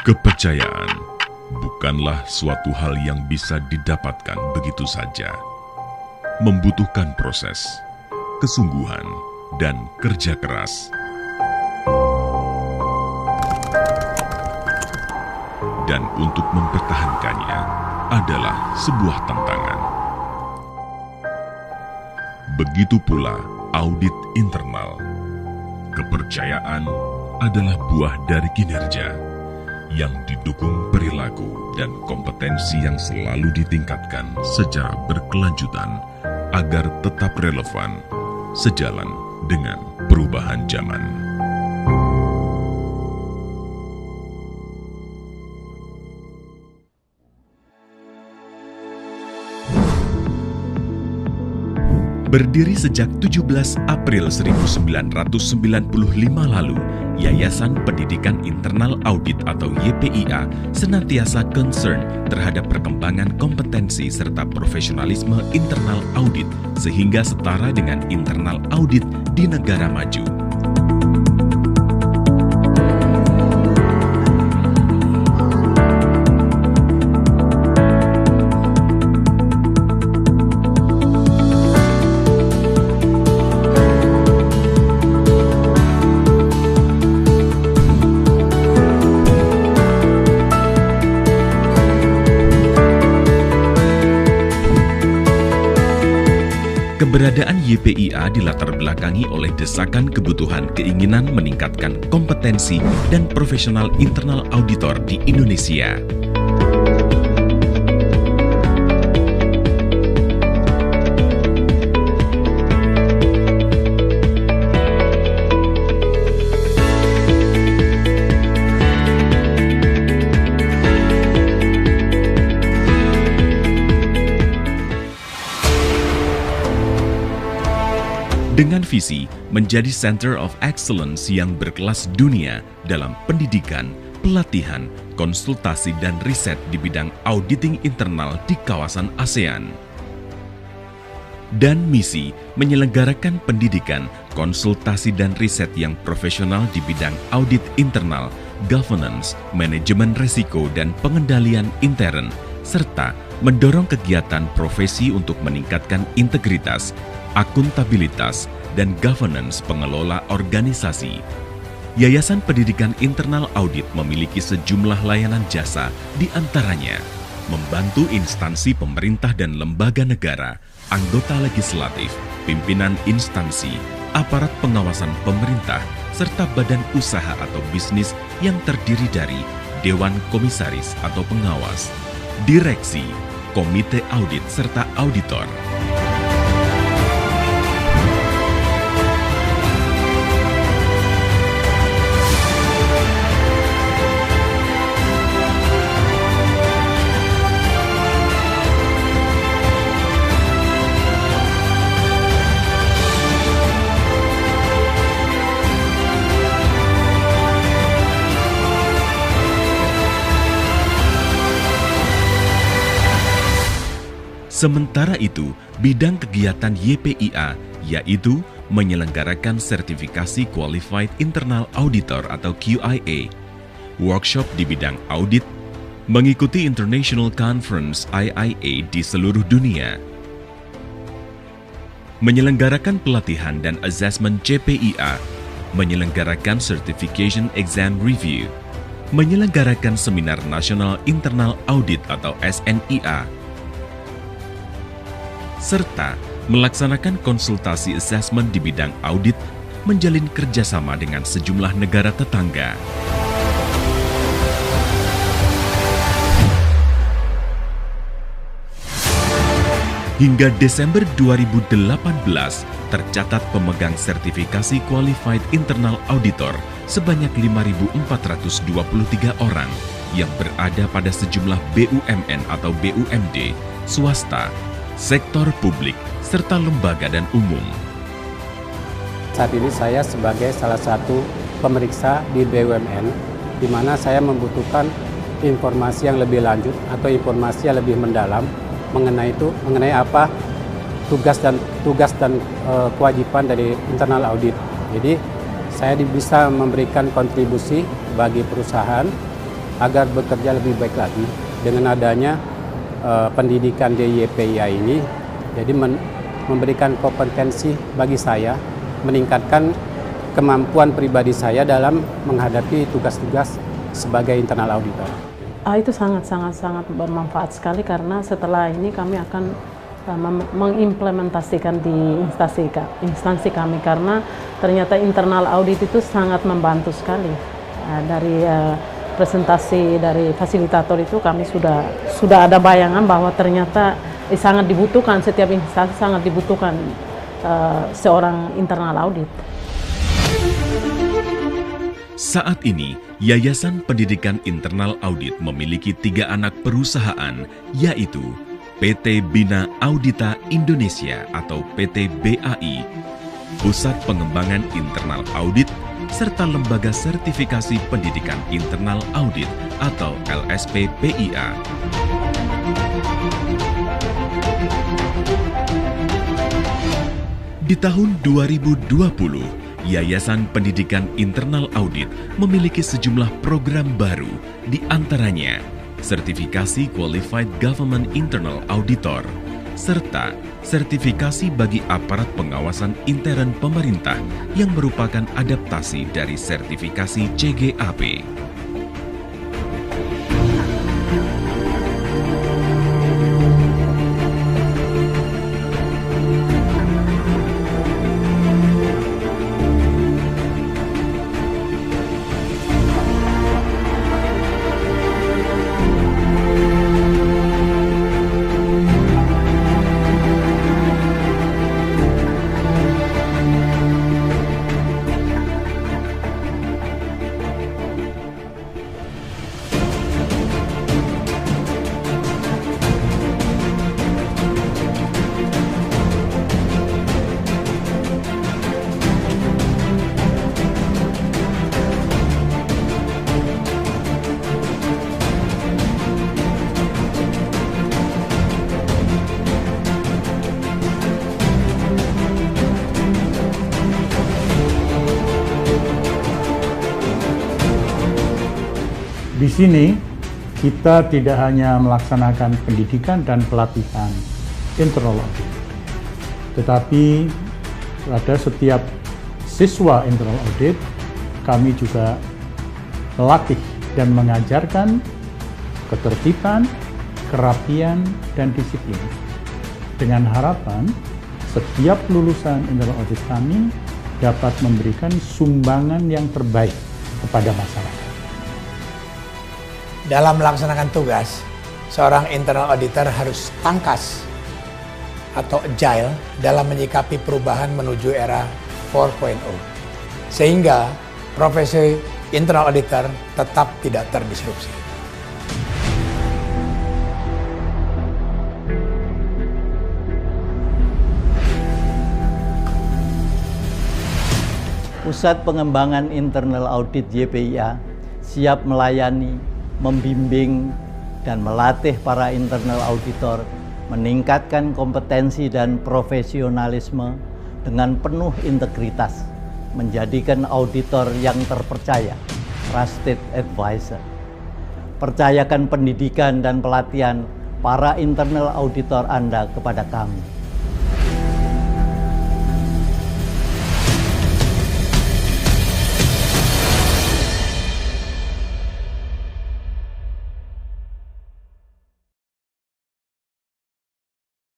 Kepercayaan bukanlah suatu hal yang bisa didapatkan begitu saja. Membutuhkan proses, kesungguhan, dan kerja keras. Dan untuk mempertahankannya adalah sebuah tantangan. Begitu pula audit internal. Kepercayaan adalah buah dari kinerja yang didukung perilaku dan kompetensi yang selalu ditingkatkan secara berkelanjutan agar tetap relevan sejalan dengan perubahan zaman. Berdiri sejak 17 April 1995 lalu, Yayasan Pendidikan Internal Audit atau YPIA senantiasa concern terhadap perkembangan kompetensi serta profesionalisme internal audit sehingga setara dengan internal audit di negara maju. Keberadaan YPIA dilatar belakangi oleh desakan kebutuhan keinginan meningkatkan kompetensi dan profesional internal auditor di Indonesia. Dengan visi menjadi Center of Excellence yang berkelas dunia dalam pendidikan, pelatihan, konsultasi, dan riset di bidang auditing internal di kawasan ASEAN. Dan misi menyelenggarakan pendidikan, konsultasi, dan riset yang profesional di bidang audit internal, governance, manajemen risiko, dan pengendalian intern, serta mendorong kegiatan profesi untuk meningkatkan integritas, akuntabilitas, dan governance pengelola organisasi. Yayasan Pendidikan Internal Audit memiliki sejumlah layanan jasa, di antaranya membantu instansi pemerintah dan lembaga negara, anggota legislatif, pimpinan instansi, aparat pengawasan pemerintah, serta badan usaha atau bisnis yang terdiri dari Dewan Komisaris atau pengawas, direksi, komite audit, serta auditor. Sementara itu, bidang kegiatan YPIA yaitu menyelenggarakan sertifikasi Qualified Internal Auditor atau QIA, workshop di bidang audit, mengikuti International Conference IIA di seluruh dunia, menyelenggarakan pelatihan dan assessment CPIA, menyelenggarakan Certification Exam Review, menyelenggarakan Seminar Nasional Internal Audit atau SNIA, serta melaksanakan konsultasi asesmen di bidang audit, menjalin kerjasama dengan sejumlah negara tetangga. Hingga Desember 2018, tercatat pemegang sertifikasi Qualified Internal Auditor sebanyak 5.423 orang yang berada pada sejumlah BUMN atau BUMD, swasta, sektor publik, serta lembaga dan umum. Saat ini saya sebagai salah satu pemeriksa di BUMN, di mana saya membutuhkan informasi yang lebih lanjut atau informasi yang lebih mendalam mengenai apa tugas dan kewajiban dari internal audit. Jadi saya bisa memberikan kontribusi bagi perusahaan agar bekerja lebih baik lagi. Dengan adanya pendidikan di YPIA ini, jadi memberikan kompetensi bagi saya, meningkatkan kemampuan pribadi saya dalam menghadapi tugas-tugas sebagai internal auditor. Itu sangat bermanfaat sekali, karena setelah ini kami akan mengimplementasikan di instansi kami, karena ternyata internal audit itu sangat membantu sekali. Dari presentasi dari fasilitator itu kami sudah ada bayangan bahwa ternyata sangat dibutuhkan, setiap instansi sangat dibutuhkan seorang internal audit. Saat ini, Yayasan Pendidikan Internal Audit memiliki 3 anak perusahaan, yaitu PT Bina Audita Indonesia atau PT BAI, Pusat Pengembangan Internal Audit, serta Lembaga Sertifikasi Pendidikan Internal Audit atau LSPPIA. Di tahun 2020, Yayasan Pendidikan Internal Audit memiliki sejumlah program baru, di antaranya sertifikasi Qualified Government Internal Auditor, serta sertifikasi bagi aparat pengawasan intern pemerintah yang merupakan adaptasi dari sertifikasi CGAP. Di sini kita tidak hanya melaksanakan pendidikan dan pelatihan internal audit, tetapi pada setiap siswa internal audit kami juga melatih dan mengajarkan ketertiban, kerapian, dan disiplin, dengan harapan setiap lulusan internal audit kami dapat memberikan sumbangan yang terbaik kepada masyarakat. Dalam melaksanakan tugas, seorang internal auditor harus tangkas atau agile dalam menyikapi perubahan menuju era 4.0, sehingga profesi internal auditor tetap tidak terdisrupsi. Pusat Pengembangan Internal Audit YPIA siap melayani, membimbing, dan melatih para internal auditor meningkatkan kompetensi dan profesionalisme dengan penuh integritas, menjadikan auditor yang terpercaya, trusted advisor. Percayakan pendidikan dan pelatihan para internal auditor Anda kepada kami.